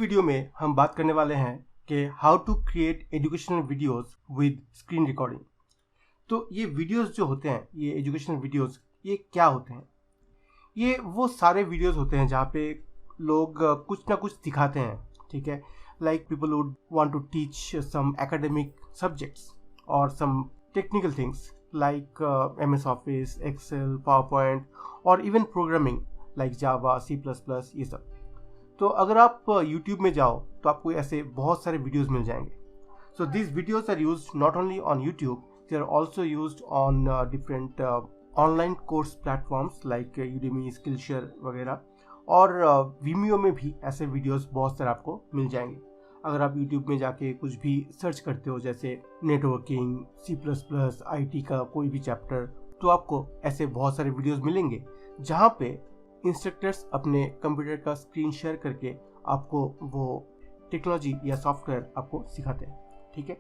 Video में हम बात करने वाले हैं कि how to create educational videos with screen recording. तो ये वीडियोस जो होते हैं, ये एजुकेशनल वीडियोस, ये क्या होते हैं? ये वो सारे वीडियोस होते हैं जहाँ पे लोग कुछ ना कुछ सिखाते हैं, ठीक है। Like people would want to teach some academic subjects और some technical things like MS office, excel, power point और even programming like Java, C++, ये सब। तो अगर आप YouTube में जाओ तो आपको ऐसे बहुत सारे वीडियोस मिल जाएंगे। So this videos are used not only on YouTube, they are also used on different online course platforms like Udemy, Skillshare वगैरह, और Vimeo में भी ऐसे वीडियोस बहुत सारे आपको मिल जाएंगे। अगर आप YouTube में जाके कुछ भी सर्च करते हो जैसे नेटवर्किंग, C++, IT का कोई भी चैप्टर, तो आपको ऐसे बहुत सारे वीडियोस मिलेंगे जहाँ पे इंस्ट्रक्टर्स अपने कंप्यूटर का स्क्रीन शेयर करके आपको वो टेक्नोलॉजी या सॉफ्टवेयर आपको सिखाते हैं, ठीक है।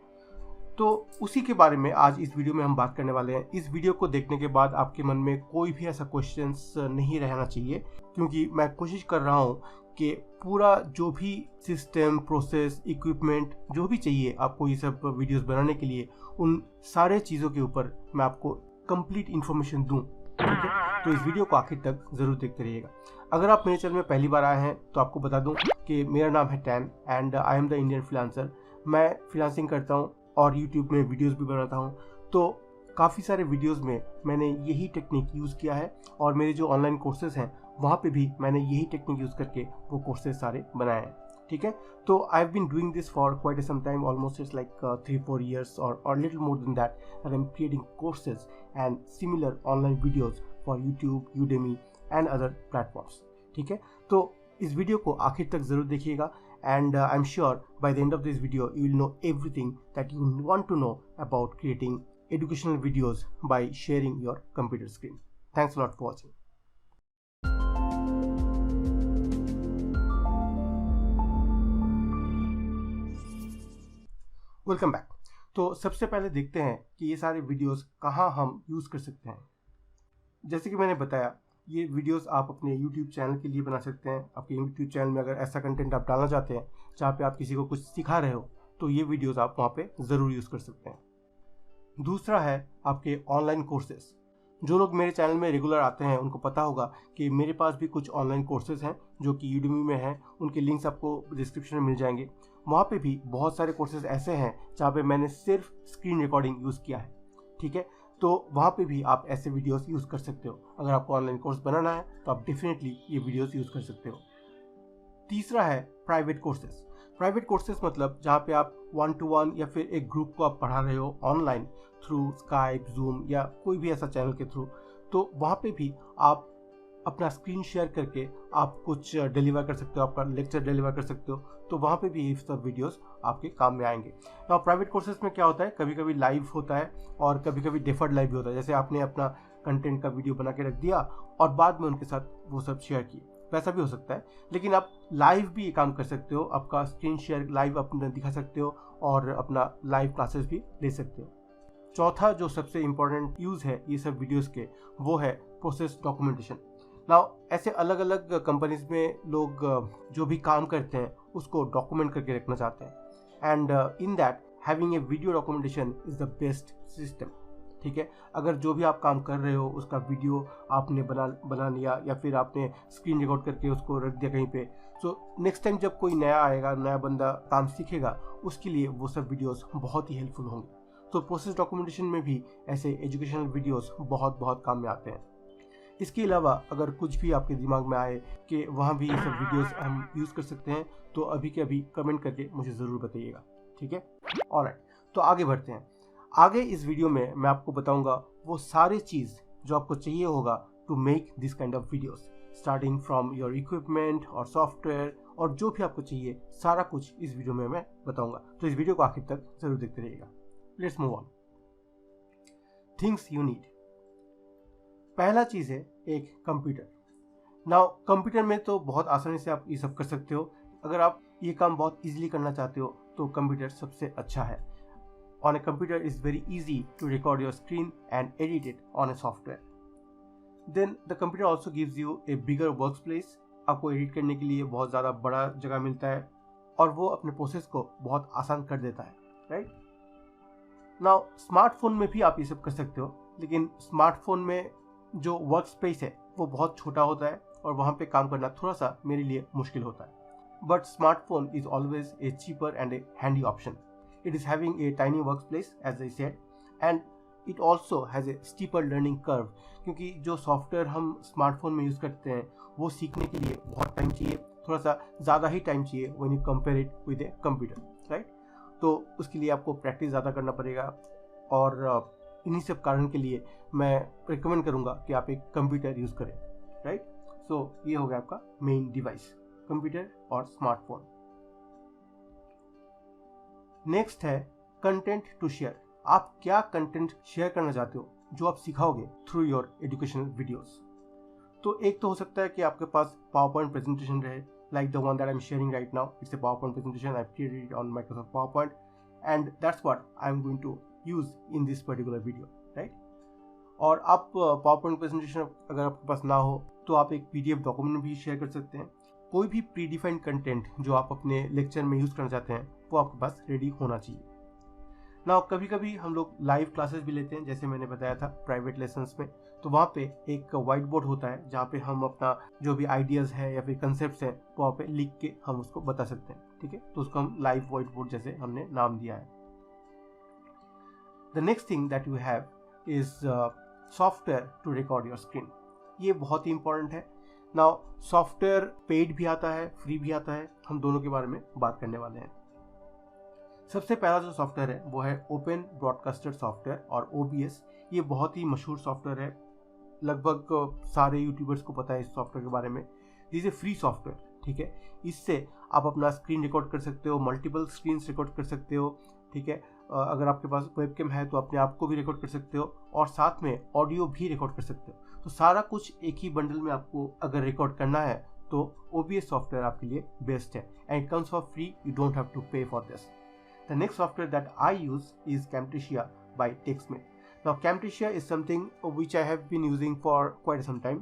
तो उसी के बारे में आज इस वीडियो में हम बात करने वाले हैं। इस वीडियो को देखने के बाद आपके मन में कोई भी ऐसा क्वेश्चंस नहीं रहना चाहिए, क्योंकि मैं कोशिश कर रहा हूँ कि पूरा जो भी सिस्टम, प्रोसेस, इक्विपमेंट जो भी चाहिए आपको ये सब वीडियोस बनाने के लिए, उन सारे चीज़ों के ऊपर मैं आपको कंप्लीट इन्फॉर्मेशन दूँ, ठीक है। तो इस वीडियो को आखिर तक ज़रूर देखते रहिएगा। अगर आप मेरे चैनल में पहली बार आए हैं तो आपको बता दूं कि मेरा नाम है tan and I am the Indian freelancer. मैं फ्रीलांसिंग करता हूं और यूट्यूब में वीडियोस भी बनाता हूं। तो काफ़ी सारे वीडियोस में मैंने यही टेक्निक यूज़ किया है और मेरे जो ऑनलाइन कोर्सेज हैं वहाँ पे भी मैंने यही टेक्निक यूज़ करके वो कोर्सेज सारे बनाए हैं, ठीक है। तो I have been doing this for quite some time, almost it's like 3-4 years or little more than that, and I'm creating courses and similar online videos for YouTube, Udemy and other platforms, ठीक है। तो इस video को आखिर तक ज़रूर देखिएगा and I'm sure by the end of this video you will know everything that you want to know about creating educational videos by sharing your computer screen. Thanks a lot for watching. Welcome back. तो सबसे पहले देखते हैं कि ये सारे videos कहाँ हम यूज़ कर सकते हैं। जैसे कि मैंने बताया, ये वीडियोस आप अपने YouTube चैनल के लिए बना सकते हैं। आपके YouTube चैनल में अगर ऐसा कंटेंट आप डालना चाहते हैं जहाँ पे आप किसी को कुछ सिखा रहे हो, तो ये वीडियोस आप वहाँ पे ज़रूर यूज़ कर सकते हैं। दूसरा है आपके ऑनलाइन कोर्सेज। जो लोग मेरे चैनल में रेगुलर आते हैं उनको पता होगा कि मेरे पास भी कुछ ऑनलाइन कोर्सेज हैं जो कि Udemy में हैं। उनके लिंक्स आपको डिस्क्रिप्शन में मिल जाएंगे। वहाँ पे भी बहुत सारे कोर्सेज ऐसे हैं जहाँ पे मैंने सिर्फ स्क्रीन रिकॉर्डिंग यूज़ किया है, ठीक है। तो वहाँ पे भी आप ऐसे वीडियोस यूज़ कर सकते हो। अगर आपको ऑनलाइन कोर्स बनाना है तो आप डेफिनेटली ये वीडियोस यूज़ कर सकते हो। तीसरा है प्राइवेट कोर्सेज। प्राइवेट कोर्सेज मतलब जहाँ पे आप 1-to-1 या फिर एक ग्रुप को आप पढ़ा रहे हो ऑनलाइन थ्रू स्काइप, जूम या कोई भी ऐसा चैनल के थ्रू। तो वहाँ पे भी आप अपना स्क्रीन शेयर करके आप कुछ डिलीवर कर सकते हो, आपका लेक्चर डिलीवर कर सकते हो। तो वहाँ पे भी ये सब वीडियोस आपके काम में आएंगे। तो प्राइवेट कोर्सेज में क्या होता है, कभी कभी लाइव होता है और कभी कभी डेफर्ड लाइव भी होता है। जैसे आपने अपना कंटेंट का वीडियो बना के रख दिया और बाद में उनके साथ वो सब शेयर किए, वैसा भी हो सकता है। लेकिन आप लाइव भी ये काम कर सकते हो, आपका स्क्रीन शेयर लाइव अपना दिखा सकते हो और अपना लाइव क्लासेस भी ले सकते हो। चौथा जो सबसे इम्पोर्टेंट यूज़ है ये सब वीडियोस के, वो है प्रोसेस डॉक्यूमेंटेशन। नाउ ऐसे अलग अलग कंपनीज में लोग जो भी काम करते हैं उसको डॉक्यूमेंट करके रखना चाहते हैं, and in that having a video documentation is the best system, ठीक है। अगर जो भी आप काम कर रहे हो उसका वीडियो आपने बना लिया या फिर आपने स्क्रीन रिकॉर्ड करके उसको रख दिया कहीं पे, सो नेक्स्ट टाइम जब कोई नया आएगा, नया बंदा काम सीखेगा, उसके लिए वो सब वीडियोस बहुत ही हेल्पफुल होंगे। तो प्रोसेस डॉक्यूमेंटेशन में भी ऐसे एजुकेशनल वीडियोस बहुत बहुत काम में आते हैं। इसके अलावा अगर कुछ भी आपके दिमाग में आए कि वहाँ भी ये सब वीडियोस हम यूज़ कर सकते हैं, तो अभी के अभी कमेंट करके मुझे ज़रूर बताइएगा, ठीक है। ऑलराइट, तो आगे बढ़ते हैं। आगे इस वीडियो में मैं आपको बताऊंगा वो सारे चीज़ जो आपको चाहिए होगा to make this kind of videos, starting from your equipment और सॉफ्टवेयर, और जो भी आपको चाहिए सारा कुछ इस वीडियो में मैं बताऊंगा। तो इस वीडियो को आखिर तक ज़रूर देखते रहिएगा। Let's move on. Things you need. पहला चीज़ है एक कंप्यूटर। नाउ कंप्यूटर में तो बहुत आसानी से आप ये सब कर सकते हो। अगर आप ये काम बहुत इजीली करना चाहते हो तो कंप्यूटर सबसे अच्छा है। On a computer it's very easy to record your screen and edit it on a software. Then the computer also gives you a bigger workspace. आपको एडिट करने के लिए बहुत ज़्यादा बड़ा जगह मिलता है और वो अपने प्रोसेस को बहुत आसान कर देता है, राइट। नाउ स्मार्टफोन में भी आप ये सब कर सकते हो, लेकिन स्मार्टफोन में जो वर्क स्पेस है वो बहुत छोटा होता है और वहाँ पे काम करना थोड़ा सा मेरे लिए मुश्किल होता है। But smartphone is always a cheaper and A handy option. It is having a tiny workspace as I said, and it also has a steeper learning curve, क्योंकि जो सॉफ्टवेयर हम स्मार्टफोन में यूज़ करते हैं वो सीखने के लिए बहुत टाइम चाहिए, थोड़ा सा ज़्यादा ही टाइम चाहिए when you compare it with a computer, right? तो उसके लिए आपको प्रैक्टिस ज़्यादा करना पड़ेगा और इन्हीं सब कारण के लिए मैं रिकमेंड करूँगा कि आप एक कंप्यूटर यूज़ करें, राइट। सो ये हो गया आपका मेन डिवाइस, कंप्यूटर और स्मार्टफोन। नेक्स्ट है कंटेंट टू शेयर। आप क्या कंटेंट शेयर करना चाहते हो जो आप सिखाओगे थ्रू योर एजुकेशनल वीडियोस। तो एक तो हो सकता है कि आपके पास पावरपॉइंट प्रेजेंटेशन रहे, like the one that I am sharing right now. It's a PowerPoint presentation, I created it on Microsoft PowerPoint and that's what I am going to use in this particular video, right. और आप PowerPoint presentation अगर आपके पास ना हो तो आप एक PDF document भी शेयर कर सकते हैं। कोई भी प्रीडिफाइंड कंटेंट जो आप अपने लेक्चर में यूज़ करना चाहते हैं वो आपके पास रेडी होना चाहिए। ना कभी कभी हम लोग लाइव क्लासेस भी लेते हैं, जैसे मैंने बताया था प्राइवेट लेसन्स में, तो वहाँ पे एक वाइट बोर्ड होता है जहाँ पे हम अपना जो भी आइडियाज़ है या फिर कंसेप्ट है वहाँ पे लिख के हम उसको बता सकते हैं, ठीक है। तो उसको हम लाइव वाइट बोर्ड जैसे हमने नाम दिया है। The next thing that you have is software to record your screen. ये बहुत ही इंपॉर्टेंट है। नाउ सॉफ्टवेयर पेड भी आता है, फ्री भी आता है, हम दोनों के बारे में बात करने वाले हैं। सबसे पहला जो सॉफ्टवेयर है वो है ओपन ब्रॉडकास्टर सॉफ्टवेयर और OBS। ये बहुत ही मशहूर सॉफ्टवेयर है, लगभग सारे यूट्यूबर्स को पता है इस सॉफ्टवेयर के बारे में। दिस ए फ्री सॉफ्टवेयर, ठीक है। इससे आप अपना स्क्रीन रिकॉर्ड कर सकते हो, मल्टीपल स्क्रीन रिकॉर्ड कर सकते हो, ठीक है। अगर आपके पास वेबकैम है तो अपने आप को भी रिकॉर्ड कर सकते हो और साथ में ऑडियो भी रिकॉर्ड कर सकते हो। तो सारा कुछ एक ही बंडल में आपको अगर रिकॉर्ड करना है तो OBS सॉफ्टवेयर आपके लिए बेस्ट है and it comes for free, you don't have to pay for this. The next software that I use is Camtasia by TechSmith. Now Camtasia is something which I have been using for quite some time.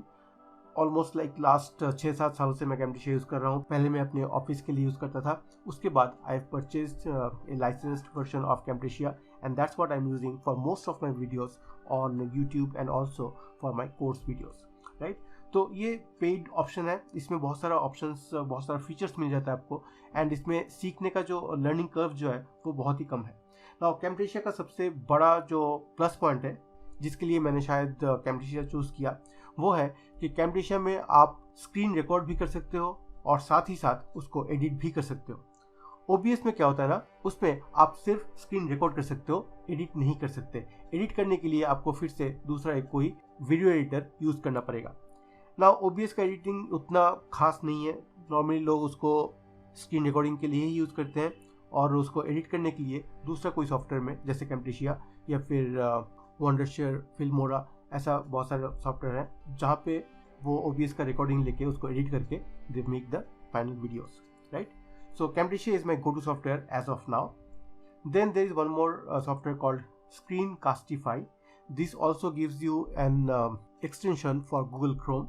Almost like last 6-7 सालों से मैं Camtasia use कर रहा हूँ। पहले मैं अपने office के लिए यूज़ करता था, उसके बाद I have purchased a licensed version of Camtasia and that's what I'm using for most of my videos on YouTube and also for my course videos, right? तो ये पेड ऑप्शन है, इसमें बहुत सारा ऑप्शंस, बहुत सारा फीचर्स मिल जाता है आपको एंड इसमें सीखने का जो लर्निंग कर्व जो है वो बहुत ही कम है। नाउ कैम्टेशिया का सबसे बड़ा जो प्लस पॉइंट है जिसके लिए मैंने शायद कैम्टेशिया चूज़ किया वो है कि कैम्टेशिया में आप स्क्रीन रिकॉर्ड भी कर सकते हो और साथ ही साथ उसको एडिट भी कर सकते हो। OBS में क्या होता है ना, उसमें आप सिर्फ स्क्रीन रिकॉर्ड कर सकते हो, एडिट नहीं कर सकते। एडिट करने के लिए आपको फिर से दूसरा एक कोई वीडियो एडिटर यूज़ करना पड़ेगा। ना OBS का एडिटिंग उतना खास नहीं है, नॉर्मली लोग उसको स्क्रीन रिकॉर्डिंग के लिए ही यूज़ करते हैं और उसको एडिट करने के लिए दूसरा कोई सॉफ्टवेयर में जैसे कैम्टेशिया या फिर वंडरशेयर, फिल्मोरा, ऐसा बहुत सारे सॉफ्टवेयर हैं जहाँ पे वो OBS का रिकॉर्डिंग लेके उसको एडिट करके they make the final videos, right. So Camtasia is my go to software as of now. Then there is one more software called Screencastify. This also gives you an extension for Google Chrome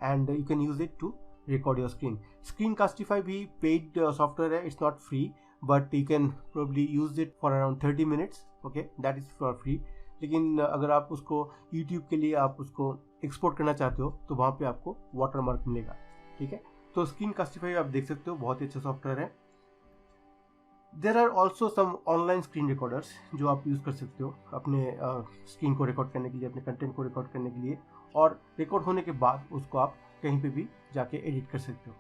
and you can use it to record your screen. Screencastify भी paid software है, it's not free but you can probably use it for around 30 minutes, okay, that is for free. लेकिन अगर आप उसको YouTube के लिए आप उसको एक्सपोर्ट करना चाहते हो तो वहाँ पे आपको वाटरमार्क मिलेगा, ठीक है। तो Screencastify आप देख सकते हो, बहुत ही अच्छा सॉफ्टवेयर है। There are also some online screen recorders जो आप यूज़ कर सकते हो अपने स्क्रीन को रिकॉर्ड करने के लिए, अपने कंटेंट को रिकॉर्ड करने के लिए, और रिकॉर्ड होने के बाद उसको आप कहीं पे भी जाके एडिट कर सकते हो।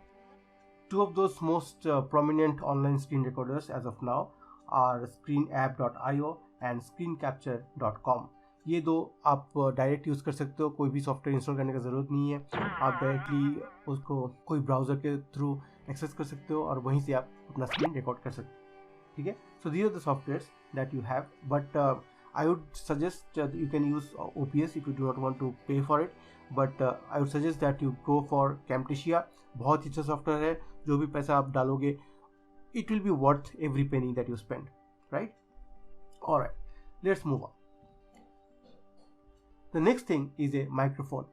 Two of those most prominent online screen recorders as of now are screenapp.io and screencapture.com। ये दो आप डायरेक्ट यूज़ कर सकते हो, कोई भी सॉफ्टवेयर इंस्टॉल करने की ज़रूरत नहीं है। आप डायरेक्टली उसको कोई ब्राउज़र के थ्रू एक्सेस कर सकते हो और वहीं से आप अपना स्क्रीन रिकॉर्ड कर सकते हो, ठीक है। So these are the softwares that you have, but I would suggest that you can use OBS if you do not want to pay for it, but I would suggest that you go for Camtasia. बहुत ही अच्छा software है, जो भी पैसा आप डालोगे it will be worth every penny that you spend, right? Alright, let's move on. The next thing is a microphone.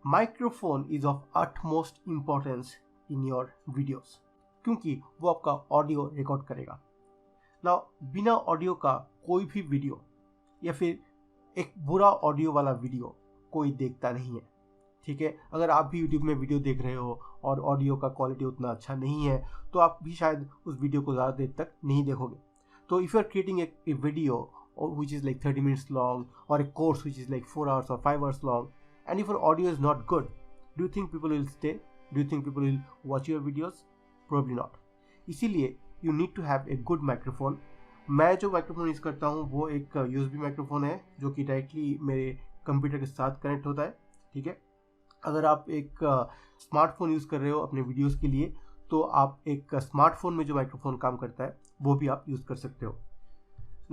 Microphone is of utmost importance in your videos. क्योंकि वो आपका ऑडियो रिकॉर्ड करेगा। ना बिना ऑडियो का कोई भी video या फिर एक बुरा ऑडियो वाला वीडियो कोई देखता नहीं है, ठीक है। अगर आप भी यूट्यूब में वीडियो देख रहे हो और ऑडियो का क्वालिटी उतना अच्छा नहीं है तो आप भी शायद उस वीडियो को ज़्यादा देर तक नहीं देखोगे। तो if you are creating a video which is like 30 minutes long, or a course which is like 4 hours or 5 hours long, and if your audio is not good, do you think people will stay? Do you think people will watch your videos? Probably not. इसीलिए you need to have a good microphone. मैं जो microphone use करता हूँ वो एक USB microphone है जो कि डायरेक्टली मेरे कंप्यूटर के साथ कनेक्ट होता है, ठीक है। अगर आप एक स्मार्टफोन यूज़ कर रहे हो अपने वीडियोस के लिए तो आप एक स्मार्टफोन में जो माइक्रोफोन काम करता है वो भी आप यूज़ कर सकते हो।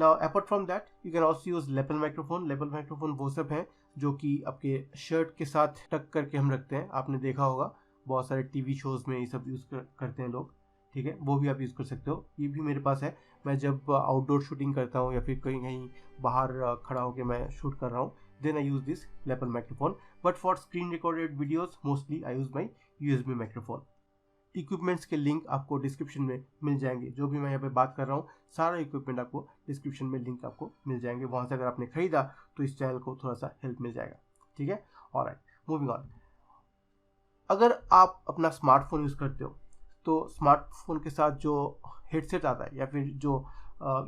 Now apart from that you can also use lapel microphone. Lapel microphone वो सब हैं जो कि आपके शर्ट के साथ टक करके हम रखते हैं। आपने देखा होगा बहुत सारे टीवी शोज़ में ये सब यूज़ करते हैं लोग, ठीक है। वो भी आप यूज़ कर सकते हो। ये भी मेरे पास है। मैं जब आउटडोर शूटिंग करता हूँ या फिर कहीं कहीं बाहर खड़ा होकर मैं शूट कर रहा हूँ, then I use this lapel microphone. But for screen recorded videos mostly I use my USB microphone. Equipments के लिंक आपको डिस्क्रिप्शन में मिल जाएंगे। जो भी मैं यहाँ पे बात कर रहा हूँ सारा इक्विपमेंट आपको डिस्क्रिप्शन में लिंक आपको मिल जाएंगे। वहाँ से अगर आपने खरीदा तो इस चैनल को थोड़ा सा हेल्प मिल जाएगा, ठीक है। Alright, moving on. अगर आप अपना स्मार्टफोन यूज़ करते हो तो स्मार्टफोन के साथ जो हेडसेट आता है या फिर जो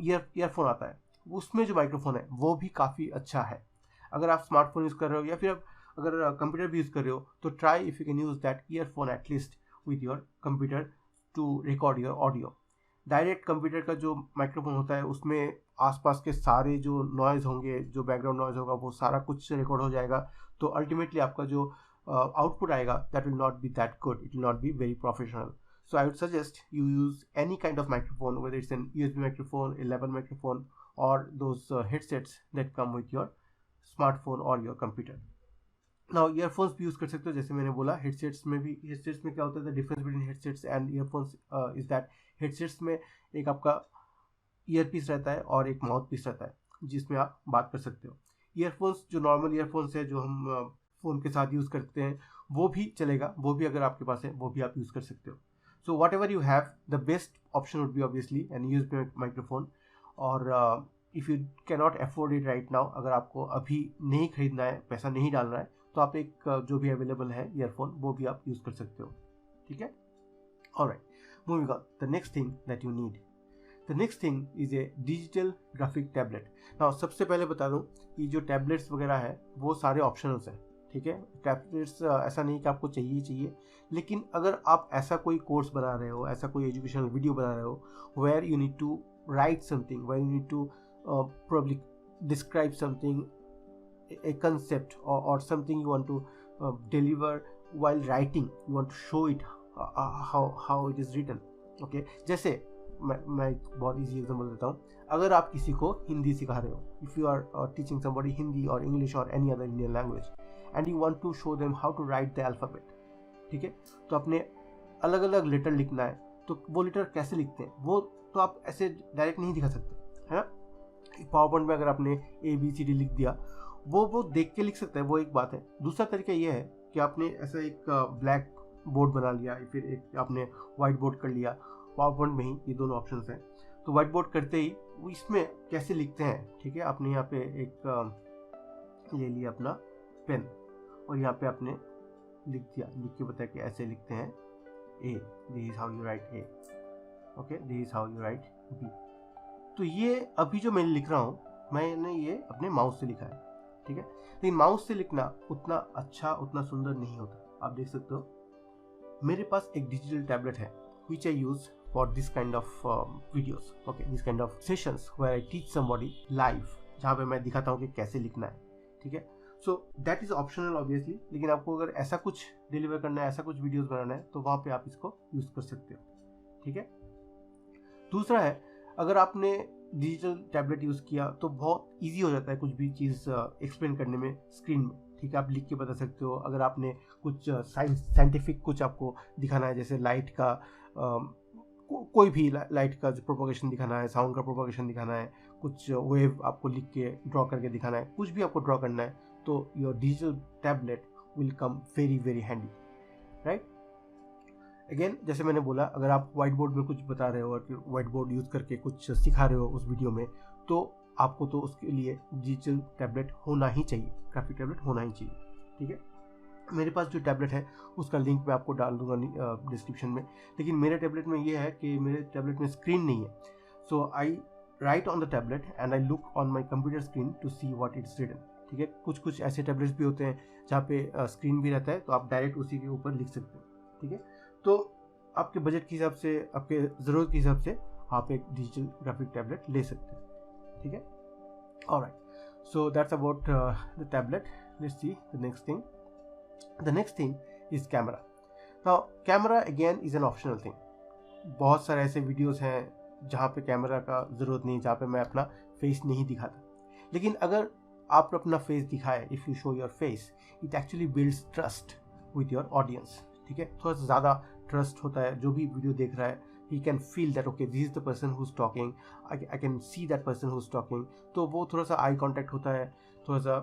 ईयरफोन आता है उसमें जो माइक्रोफोन है वो भी काफ़ी अच्छा है। अगर आप स्मार्टफोन यूज़ कर रहे हो या फिर अगर कंप्यूटर भी यूज़ कर रहे हो तो try if you can use that earphone at least with your computer to record your audio. Direct computer का जो माइक्रोफोन होता है उसमें आसपास के सारे जो नॉइज़ होंगे, जो बैकग्राउंड नॉइज़ होगा वो सारा कुछ रिकॉर्ड हो जाएगा। तो अल्टीमेटली आपका जो आउटपुट आएगा that will not be that good, it will not be very professional. So I would suggest you use any kind of microphone, whether it's an USB microphone, a lapel microphone, or those headsets that come with your smartphone or your computer. Now earphones भी use कर सकते हो। जैसे मैंने बोला headsets में भी, headsets में क्या होता है, the difference between headsets and earphones is that headsets में एक आपका ईयर पीस रहता है और एक माउथ पीस रहता है जिसमें आप बात कर सकते हो। ईयरफोन्स जो नॉर्मल ईयरफोन्स है जो हम फ़ोन के साथ यूज़ करते हैं वो भी चलेगा, वो भी अगर आपके पास है वो भी आप यूज़ कर सकते हो। So whatever you have, the best option would be obviously an USB microphone. और if you cannot afford it right now, अगर आपको अभी नहीं खरीदना है, पैसा नहीं डालना है, तो आप एक जो भी अवेलेबल है ईयरफोन वो भी आप यूज़ कर सकते हो, ठीक है। Alright, moving on, the next thing that you need, the next thing is a digital graphic tablet. Now सबसे पहले बता दूं कि जो टैबलेट्स वगैरह है वो सारे ऑप्शनल्स हैं, ठीक है। टैबलेट्स ऐसा नहीं कि आपको चाहिए, लेकिन अगर आप ऐसा कोई कोर्स बना रहे हो, ऐसा कोई एजुकेशनल वीडियो बना रहे हो where you need to write something, where you need to probably describe something, a concept, or something you want to deliver while writing, you want to show it how it is written, okay। जैसे मैं एक बहुत easy example देता हूँ। अगर आप किसी को हिंदी सिखा रहे हो, if you are teaching somebody Hindi और इंग्लिश और any other Indian language and you want to show them how to write the alphabet, ठीक है। तो अपने अलग अलग लेटर लिखना है, तो वो लेटर कैसे लिखते हैं वो तो आप ऐसे डायरेक्ट नहीं दिखा सकते, है ना। पावर पॉइंट में अगर आपने ABCD लिख दिया वो देख के लिख सकता है, वो एक बात है। दूसरा तरीका ये है कि आपने ऐसा एक ब्लैक बोर्ड बना लिया या फिर एक आपने वाइट बोर्ड कर लिया। पावर पॉइंट में ही ये दोनों ऑप्शंस हैं। तो वाइट बोर्ड करते ही वो इसमें कैसे लिखते हैं, ठीक है। आपने यहाँ पे एक ले लिया अपना पेन और यहाँ पे आपने लिख दिया, लिख के बताया कि ऐसे लिखते हैं A, this is how you right A, okay, this is how you right B। तो ये अभी जो मैं लिख रहा हूँ मैंने ये अपने माउस से लिखा है, ठीक है। लेकिन माउस से लिखना उतना अच्छा, उतना सुंदर नहीं होता। आप देख सकते हो मेरे पास एक डिजिटल टैबलेट है which I use for this kind of videos, okay, this kind of sessions where I teach somebody live, जहाँ पे मैं दिखाता हूँ कि कैसे लिखना है, ठीक है। So that is optional obviously, लेकिन आपको अगर ऐसा कुछ डिलीवर करना है, ऐसा कुछ वीडियोस बनाना है तो वहाँ पे आप इसको यूज़ कर सकते हो, ठीक है। दूसरा है, अगर आपने डिजिटल टैबलेट यूज़ किया तो बहुत इजी हो जाता है कुछ भी चीज़ एक्सप्लेन करने में स्क्रीन में, ठीक है। आप लिख के बता सकते हो। अगर आपने कुछ साइंटिफिक कुछ आपको दिखाना है, जैसे लाइट का कोई भी लाइट का जो प्रोपोगेशन दिखाना है, साउंड का प्रोपोगेशन दिखाना है, कुछ वेव आपको लिख के ड्रॉ करके दिखाना है, कुछ भी आपको ड्रॉ करना है, तो your digital tablet will come very very handy, right. Again जैसे मैंने बोला, अगर आप व्हाइट बोर्ड में कुछ बता रहे हो और फिर व्हाइट बोर्ड यूज़ करके कुछ सिखा रहे हो उस वीडियो में, तो आपको तो उसके लिए डिजिटल टैबलेट होना ही चाहिए, ग्राफिक टैबलेट होना ही चाहिए। ठीक है, मेरे पास जो टैबलेट है उसका लिंक मैं आपको डाल दूंगा डिस्क्रिप्शन में। लेकिन मेरे टैबलेट में ये है कि मेरे टैबलेट में स्क्रीन नहीं है, so I write on the tablet and I look on my computer screen to see what it's written. ठीक है, कुछ कुछ ऐसे टैबलेट्स भी होते हैं जहाँ पे स्क्रीन भी रहता है, तो आप डायरेक्ट उसी के ऊपर लिख सकते हो। ठीक है, तो आपके बजट के हिसाब से, आपके ज़रूरत के हिसाब से आप एक डिजिटल ग्राफिक टैबलेट ले सकते हैं। ठीक है, alright, so that's about the tablet. Let's see the next thing. The next thing is camera. Now camera again is an optional thing. बहुत सारे ऐसे वीडियोस हैं जहाँ पे कैमरा का ज़रूरत नहीं, जहाँ पे मैं अपना फेस नहीं दिखाता। लेकिन अगर आप अपना फेस दिखाए, if you show your face, it actually builds trust with your audience. ठीक है, थोड़ा सा ज़्यादा ट्रस्ट होता है। जो भी वीडियो देख रहा है, he can feel that okay this is the person who is talking, I can see that person who is talking. तो वो थोड़ा सा आई कॉन्टैक्ट होता है, थोड़ा सा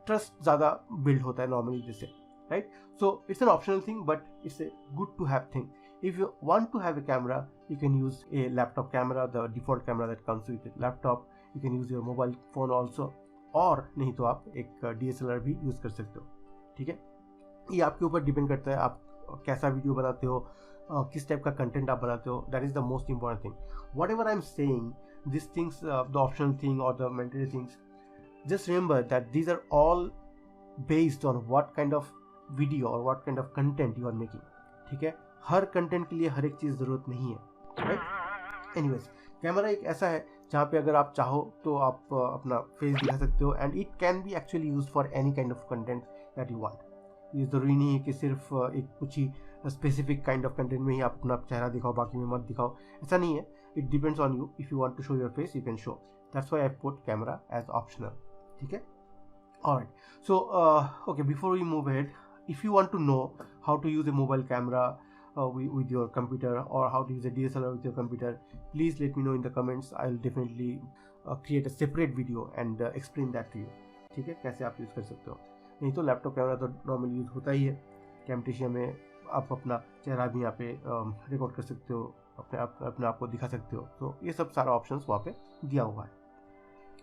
ट्रस्ट ज़्यादा बिल्ड होता है नॉर्मली जैसे, right? So it's an optional thing, but it's a good to have thing. If you want to have a camera, you can use a laptop camera, the default camera that comes with a laptop. You can use your mobile phone also, और नहीं तो आप एक DSLR भी use कर सकते हो। ठीक है, ये आपके ऊपर डिपेंड करता है आप कैसा वीडियो बनाते हो, किस टाइप का कंटेंट आप बनाते हो। That is the most important thing. Whatever I am saying this things, the optional thing और the mandatory things, just remember that these are all based on what kind of video or what kind of content you are making. ठीक है, हर content के लिए हर एक चीज़ ज़रूरत नहीं है, right? Anyways, camera एक ऐसा है जहाँ पे अगर आप चाहो तो आप अपना फेस दिखा सकते हो, and it can be actually use for any kind of content that you want. ये ज़रूरी नहीं है कि सिर्फ एक कुछ ही स्पेसिफिक काइंड ऑफ कंटेंट में ही आप अपना चेहरा दिखाओ, बाकी में मत दिखाओ, ऐसा नहीं है। It depends on you. If you want to show your face, you can show. That's why I put camera as optional. ठीक है, alright, so okay, before we move ahead, if you want to know how to use a mobile camera with your computer, or how to use a DSLR with your computer, please let me know in the comments. I'll definitely create a separate video and explain that to you. ठीक है, कैसे आप use कर सकते हो। नहीं तो laptop camera तो नॉर्मली यूज़ होता ही है। कैमटेशिया में आप अपना चेहरा भी यहाँ पे रिकॉर्ड कर सकते हो, अपने आप को दिखा सकते हो। तो ये सब सारा ऑप्शंस वहाँ पे दिया हुआ है।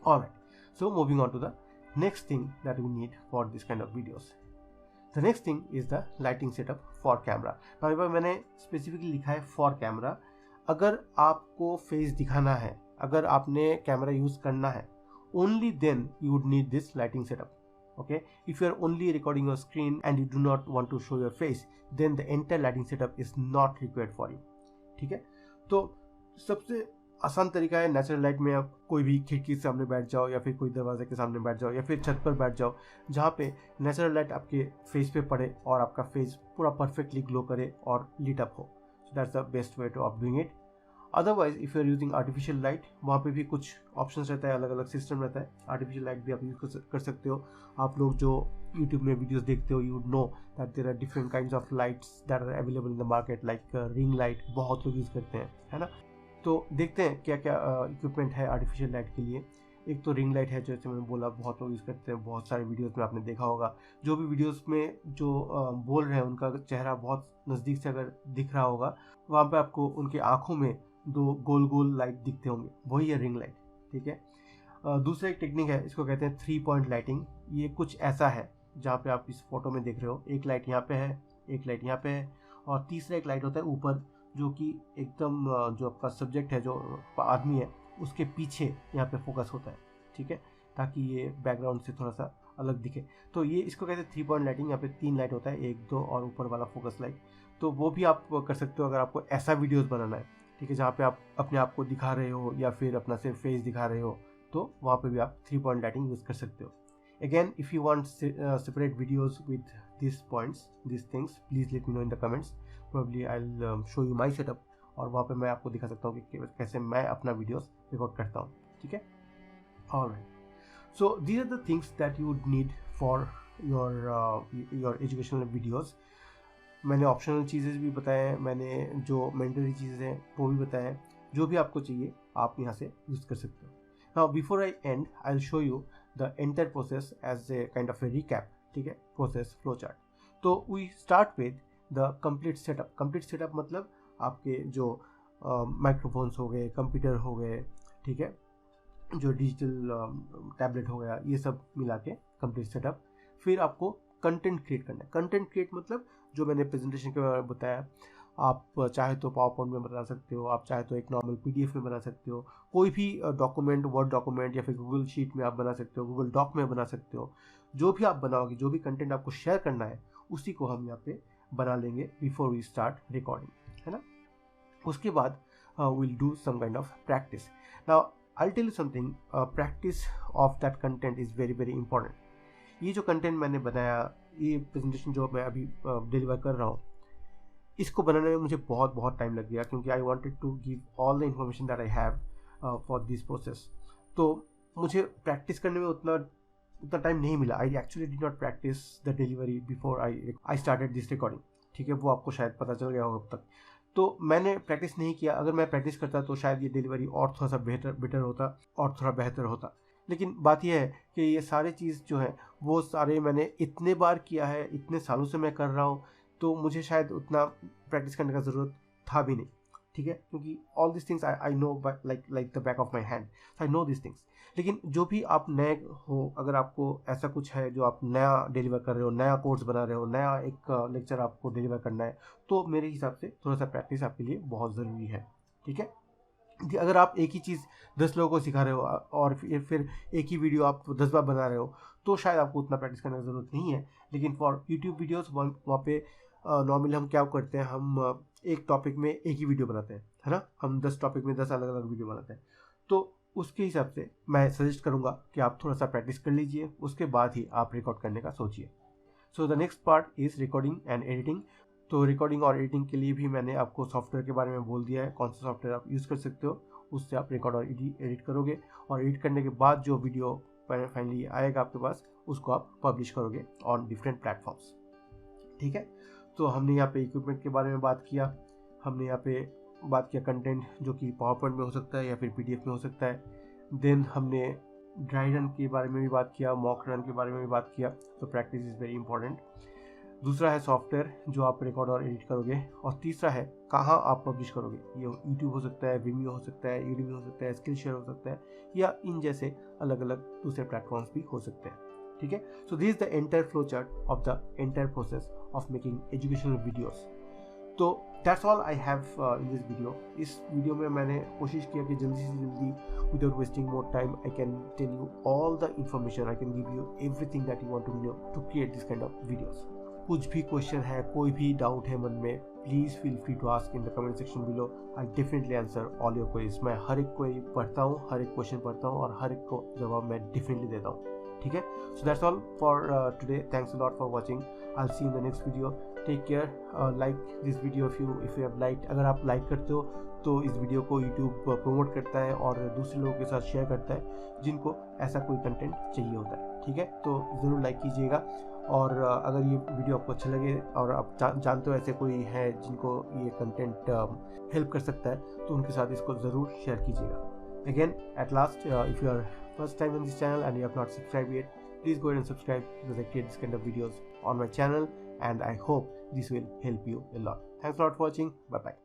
Alright, so moving on to the next thing that we need for this kind of videos. The next thing is the lighting setup for camera. Now यहाँ पर मैंने specifically लिखा है for camera. अगर आपको फेस दिखाना है, अगर आपने कैमरा यूज़ करना है, only then you would need this lighting setup. Okay, if you are only recording your screen and you do not want to show your face, then the entire lighting setup is not required for you. ठीक है, तो सबसे आसान तरीका है natural light में आप कोई भी खिड़की के सामने बैठ जाओ, या फिर कोई दरवाजे के सामने बैठ जाओ, या फिर छत पर बैठ जाओ, जहाँ पे नेचुरल लाइट आपके फेस पे पड़े और आपका फेस पूरा परफेक्टली ग्लो करे और लीट अप हो। So that's the best way to of doing it. Otherwise if you are using artificial light, वहाँ पे भी कुछ ऑप्शंस रहता है, अलग अलग सिस्टम रहता है। आर्टिफिशियल लाइट भी आप यूज़ कर सकते हो। आप लोग जो यूट्यूब में वीडियोस देखते हो, you would know that there are different kinds of lights that are available in the market, like ring light बहुत लोग यूज़ करते हैं, है ना। तो देखते हैं क्या क्या इक्विपमेंट है आर्टिफिशियल लाइट के लिए। एक तो रिंग लाइट है, जैसे मैंने बोला बहुत लोग यूज़ करते हैं, बहुत सारे वीडियोस में आपने देखा होगा। जो भी वीडियोस में जो बोल रहे हैं उनका चेहरा बहुत नज़दीक से अगर दिख रहा होगा, वहाँ पे आपको उनके आँखों में दो गोल गोल लाइट दिखते होंगे, वही है रिंग लाइट। ठीक है, दूसरा एक टेक्निक है, इसको कहते हैं 3 पॉइंट लाइटिंग। ये कुछ ऐसा है जहाँ पे आप इस फोटो में देख रहे हो, एक लाइट यहाँ पे है, एक लाइट यहाँ पे है, और तीसरा एक लाइट होता है ऊपर, जो कि एकदम जो आपका सब्जेक्ट है, जो आदमी है, उसके पीछे यहाँ पे फोकस होता है। ठीक है, ताकि ये बैकग्राउंड से थोड़ा सा अलग दिखे। तो ये इसको कहते हैं 3 पॉइंट लाइटिंग। यहाँ पे 3 लाइट होता है, 1, 2 और ऊपर वाला फोकस लाइट। तो वो भी आप कर सकते हो अगर आपको ऐसा वीडियोस बनाना है। ठीक है, जहाँ पे आप अपने आप को दिखा रहे हो या फिर अपना सिर्फ फेस दिखा रहे हो, तो वहाँ पे भी आप 3 पॉइंट लाइटिंग यूज़ कर सकते हो। Again if you want separate videos with this points, this things, please let me know in the comments. Probably I'll show you my setup, और वहाँ पे मैं आपको दिखा सकता हूँ कि कैसे मैं अपना वीडियोस रिकॉर्ड करता हूँ। ठीक है, alright, so these are the things that you would need for your educational videos. मैंने ऑप्शनल चीज़ें भी बताए हैं, मैंने जो मैंडेटरी चीज़ें हैं वो भी बताए हैं। जो भी आपको चाहिए आप यहाँ से यूज़ कर सकते हो। Now before I end, I'll show you the entire process as a kind of a recap. ठीक है, process flow chart. तो we start with the complete setup. Complete setup मतलब आपके जो माइक्रोफोन्स हो गए, कंप्यूटर हो गए, ठीक है, जो डिजिटल टैबलेट हो गया, ये सब मिला के कंप्लीट सेटअप। फिर आपको कंटेंट क्रिएट करना है। कंटेंट क्रिएट मतलब जो मैंने प्रेजेंटेशन के बारे में बताया, आप चाहे तो पावर पॉइंट में बना सकते हो, आप चाहे तो एक नॉर्मल PDF में बना सकते हो, कोई भी डॉक्यूमेंट, वर्ड डॉक्यूमेंट या फिर गूगल शीट में आप बना सकते हो, गूगल डॉक में बना सकते हो। जो भी आप बनाओगे, जो भी कंटेंट आपको शेयर करना है, उसी को हम यहाँ पे बना लेंगे बिफोर वी स्टार्ट रिकॉर्डिंग, है ना। उसके बाद we'll do some kind of practice. Now I'll tell you something, practice of that content is very very important. ये जो कंटेंट मैंने बनाया, ये प्रेजेंटेशन जो मैं अभी डिलीवर कर रहा हूँ, इसको बनाने में मुझे बहुत टाइम लग गया, क्योंकि I wanted to give all the information that I have for this process. तो मुझे प्रैक्टिस करने में उतना टाइम नहीं मिला। I actually did not practice the delivery before I started this recording, ठीक है, वो आपको शायद पता चल गया होगा अब तक। तो मैंने प्रैक्टिस नहीं किया। अगर मैं प्रैक्टिस करता तो शायद ये डिलीवरी और थोड़ा सा बेटर होता और थोड़ा बेहतर होता। लेकिन बात यह है कि ये सारे चीज़ जो है वो सारे मैंने इतने बार किया है, इतने सालों से मैं कर रहा हूँ, तो मुझे शायद उतना प्रैक्टिस करने का ज़रूरत था भी नहीं, ठीक है, क्योंकि all this things I know like the back of my hand, I know this things. लेकिन जो भी आप नए हो, अगर आपको ऐसा कुछ है जो आप नया डिलीवर कर रहे हो, नया कोर्स बना रहे हो, नया एक लेक्चर आपको डिलीवर करना है, तो मेरे हिसाब से थोड़ा सा प्रैक्टिस आपके लिए बहुत ज़रूरी है, ठीक है। अगर आप एक ही चीज़ 10 लोगों को सिखा रहे हो और फिर एक ही वीडियो आप 10 बार बना रहे हो, तो शायद आपको उतना प्रैक्टिस करने की ज़रूरत नहीं है। लेकिन फॉर यूट्यूब वीडियोज़ वहाँ पे नॉर्मली हम क्या करते हैं, हम एक टॉपिक में एक ही वीडियो बनाते हैं, है ना। हम 10 टॉपिक में 10 अलग अलग वीडियो बनाते हैं। तो उसके हिसाब से मैं सजेस्ट करूँगा कि आप थोड़ा सा प्रैक्टिस कर लीजिए, उसके बाद ही आप रिकॉर्ड करने का सोचिए। So the next part is recording and editing. तो रिकॉर्डिंग और एडिटिंग के लिए भी मैंने आपको सॉफ्टवेयर के बारे में बोल दिया है, कौन सा सॉफ्टवेयर आप यूज़ कर सकते हो, उससे आप रिकॉर्ड और एडिट करोगे, और एडिट करने के बाद जो वीडियो फाइनली आएगा आपके पास, उसको आप पब्लिश करोगे ऑन डिफरेंट प्लेटफॉर्म्स, ठीक है। तो हमने यहाँ पे इक्विपमेंट के बारे में बात किया, हमने यहाँ पे बात किया कंटेंट जो कि पावर पॉइंट में हो सकता है या फिर PDF में हो सकता है। देन हमने ड्राई रन के बारे में भी बात किया, मॉक रन के बारे में भी बात किया। तो प्रैक्टिस इज़ वेरी इंपॉर्टेंट। दूसरा है सॉफ्टवेयर जो आप रिकॉर्ड और एडिट करोगे, और तीसरा है कहाँ आप पब्लिश करोगे। ये यूट्यूब हो सकता है, विमियो हो सकता है, यूडेमी हो सकता है, स्किलशेयर हो सकता है, या इन जैसे अलग अलग दूसरे प्लेटफॉर्म्स भी हो सकते हैं, ठीक है। So this is the entire flow chart of the entire process of making educational videos. तो that's all I have in this video. इस वीडियो में मैंने कोशिश किया कि जल्दी से जल्दी, without wasting more time, I can tell you all the information, I can give you everything that you want to know to create this kind of videos. कुछ भी क्वेश्चन है, कोई भी डाउट है मन में, please feel free to ask in the comment section below. I definitely answer all your queries. मैं हर एक क्वेरी पढ़ता हूँ, हर एक क्वेश्चन पढ़ता हूँ, और हर एक को जवाब मैं डेफिनेटली देता हूँ, ठीक है। So that's all for today. Thanks a lot for watching. I will see you in the next video. Take care. Like this video if you have liked. अगर आप लाइक करते हो तो इस वीडियो को यूट्यूब प्रमोट करता है और दूसरे लोगों के साथ शेयर करता है जिनको ऐसा कोई कंटेंट चाहिए होता है, ठीक है। तो ज़रूर लाइक कीजिएगा, और अगर ये वीडियो आपको अच्छा लगे और आप जानते हो ऐसे कोई है जिनको ये कंटेंट हेल्प कर सकता है, तो उनके साथ इसको ज़रूर शेयर कीजिएगा। Again, at last, if you are first time on this channel and you have not subscribed yet, please go ahead and subscribe, because I create this kind of videos on my channel, and I hope this will help you a lot. Thanks a lot for watching. Bye bye.